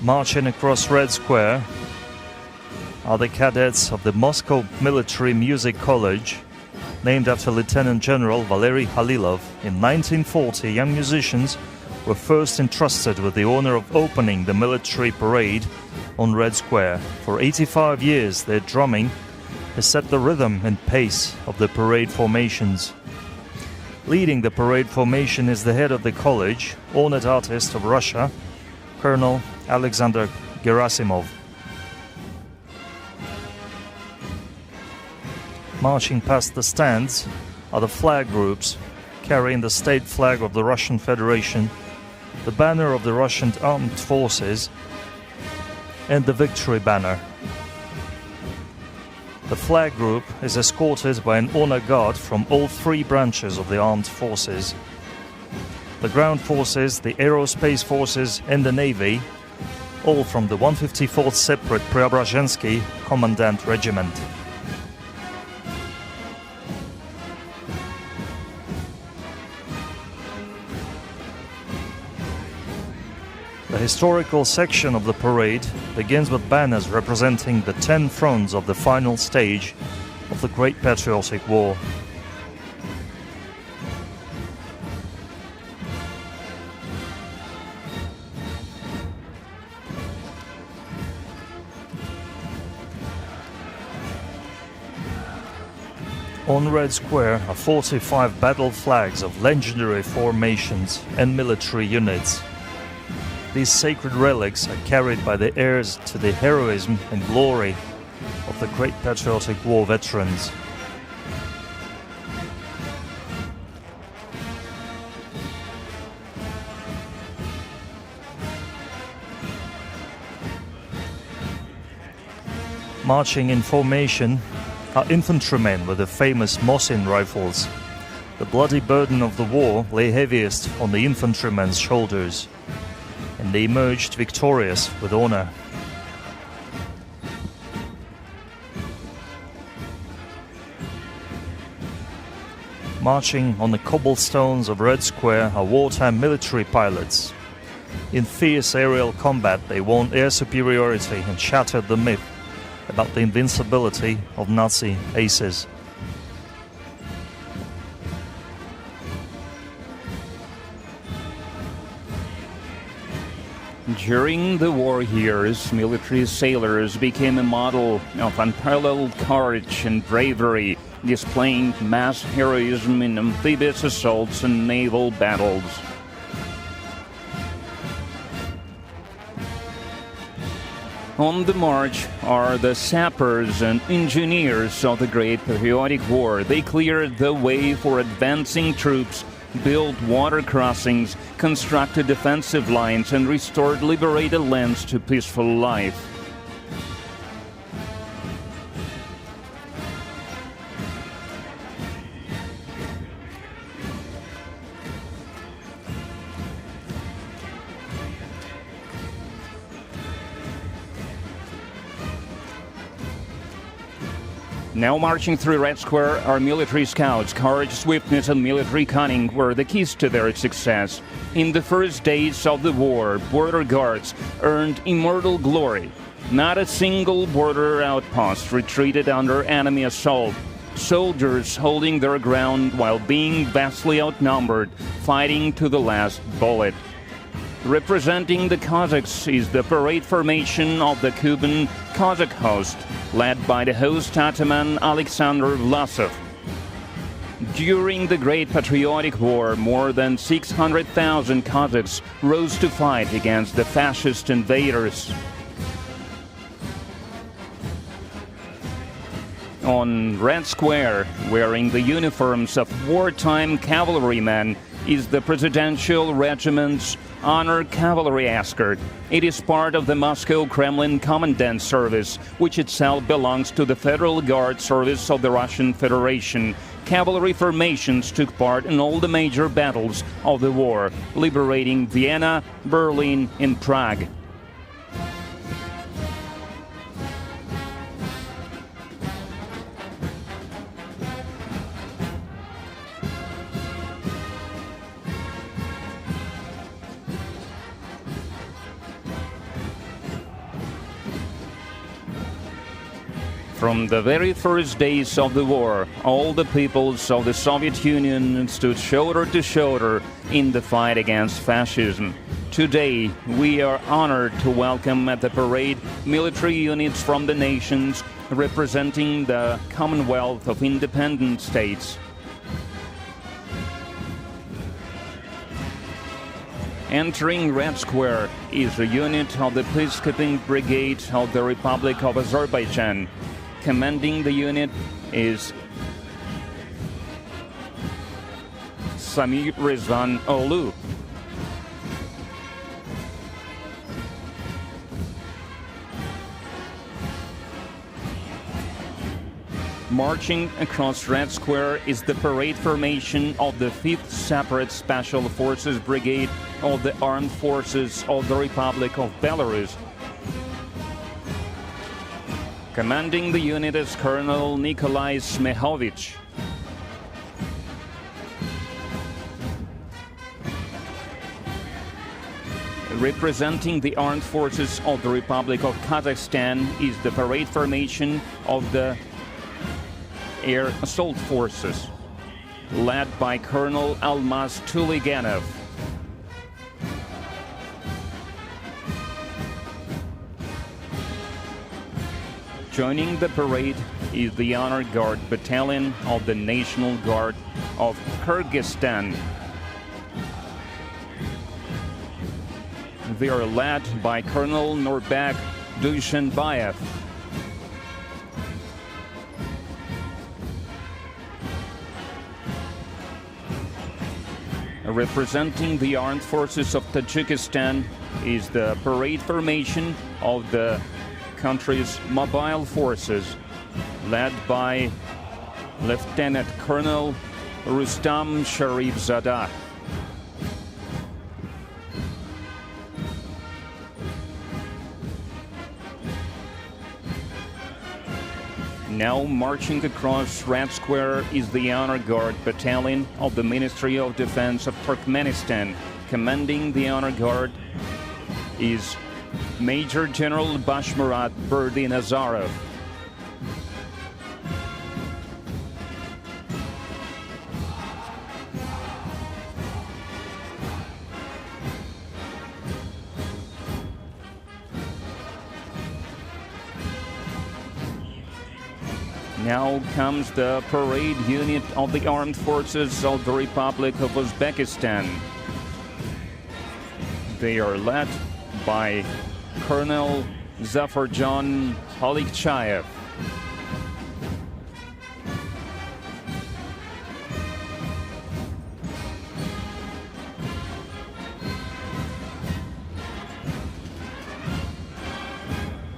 Marching across Red Square are the cadets of the Moscow Military Music College, named after Lieutenant General Valery Halilov. In 1940, young musicians were first entrusted with the honor of opening the military parade on Red Square. For 85 years, their drumming has set the rhythm and pace of the parade formations. Leading the parade formation is the head of the college, honored artist of Russia, Colonel Alexander Gerasimov. Marching past the stands are the flag groups carrying the state flag of the Russian Federation, the banner of the Russian Armed Forces, and the victory banner. The flag group is escorted by an honor guard from all three branches of the armed forces: the ground forces, the aerospace forces, and the navy, all from the 154th Separate Preobrazhensky Commandant Regiment. The historical section of the parade begins with banners representing the 10 fronts of the final stage of the Great Patriotic War. On Red Square are 45 battle flags of legendary formations and military units. These sacred relics are carried by the heirs to the heroism and glory of the Great Patriotic War veterans. Marching in formation are infantrymen with the famous Mosin rifles. The bloody burden of the war lay heaviest on the infantrymen's shoulders, and they emerged victorious with honor. Marching on the cobblestones of Red Square are wartime military pilots. In fierce aerial combat, they won air superiority and shattered the myth about the invincibility of Nazi aces. During the war years, military sailors became a model of unparalleled courage and bravery, displaying mass heroism in amphibious assaults and naval battles. On the march are the sappers and engineers of the Great Patriotic War. They cleared the way for advancing troops, built water crossings, constructed defensive lines, and restored liberated lands to peaceful life. Now marching through Red Square are military scouts. Courage, swiftness, and military cunning were the keys to their success. In the first days of the war, border guards earned immortal glory. Not a single border outpost retreated under enemy assault. Soldiers holding their ground while being vastly outnumbered, fighting to the last bullet. Representing the Kazakhs is the parade formation of the Kuban Kazakh host, led by the host Ataman Alexander Vlasov. During the Great Patriotic War, more than 600,000 Kazakhs rose to fight against the fascist invaders. On Red Square, wearing the uniforms of wartime cavalrymen, is the Presidential Regiment's Honor Cavalry Escort. It is part of the Moscow Kremlin Commandant Service, which itself belongs to the Federal Guard Service of the Russian Federation. Cavalry formations took part in all the major battles of the war, liberating Vienna, Berlin, and Prague. From the very first days of the war, all the peoples of the Soviet Union stood shoulder to shoulder in the fight against fascism. Today, we are honored to welcome at the parade military units from the nations representing the Commonwealth of Independent States. Entering Red Square is a unit of the Peacekeeping Brigade of the Republic of Azerbaijan. Commanding the unit is Samir Rezvan Olu. Marching across Red Square is the parade formation of the 5th Separate Special Forces Brigade of the Armed Forces of the Republic of Belarus. Commanding the unit is Colonel Nikolai Smehovich. Representing the Armed Forces of the Republic of Kazakhstan is the parade formation of the Air Assault Forces, led by Colonel Almaz Tuliganov. Joining the parade is the Honor Guard Battalion of the National Guard of Kyrgyzstan. They are led by Colonel Nurbek Dushanbayev. Representing the Armed Forces of Tajikistan is the parade formation of the country's mobile forces, led by Lieutenant Colonel Rustam Sharifzada. Now marching across Red Square is the Honor Guard Battalion of the Ministry of Defense of Turkmenistan. Commanding the Honor Guard is Major General Bashmurat Berdi Nazarov. Now comes the parade unit of the Armed Forces of the Republic of Uzbekistan. They are led by Colonel Zafarjan Halikchayev.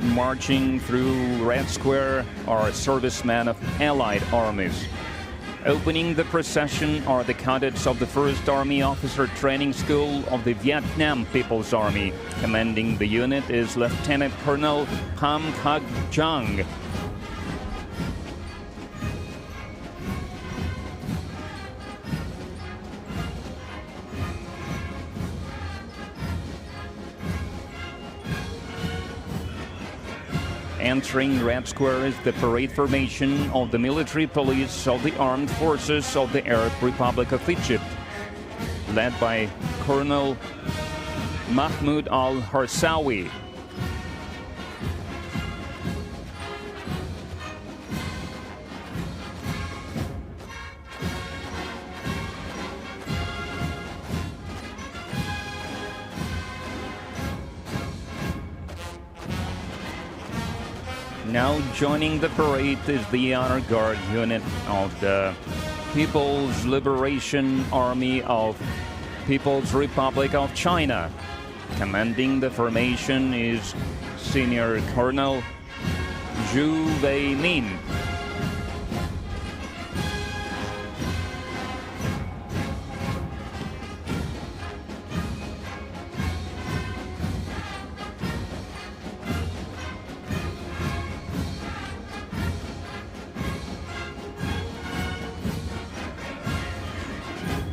Marching through Red Square are servicemen of allied armies. Opening the procession are the cadets of the 1st Army Officer Training School of the Vietnam People's Army. Commanding the unit is Lieutenant Colonel Ham Khag Jang. Entering Red Square is the parade formation of the military police of the Armed Forces of the Arab Republic of Egypt, led by Colonel Mahmoud al-Harsawi. Now joining the parade is the Honor Guard unit of the People's Liberation Army of People's Republic of China. Commanding the formation is Senior Colonel Zhu Weimin.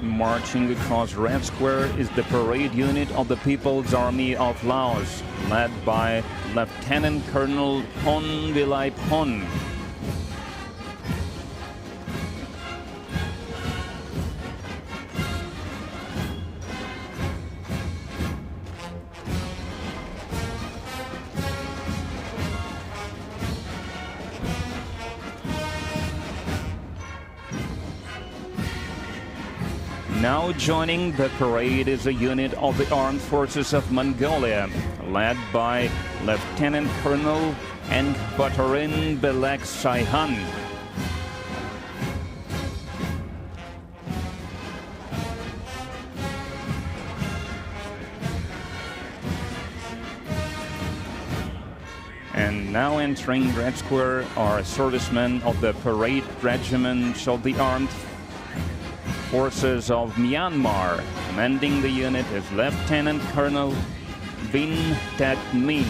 Marching across Red Square is the parade unit of the People's Army of Laos, led by Lieutenant Colonel Pon Vilai Pon. Now joining the parade is a unit of the Armed Forces of Mongolia, led by Lieutenant Colonel and Batarin Belek Sayhan. And now entering Red Square are servicemen of the parade regiments of the Armed Forces of Myanmar. Commanding the unit is Lieutenant Colonel Vin Tat Min.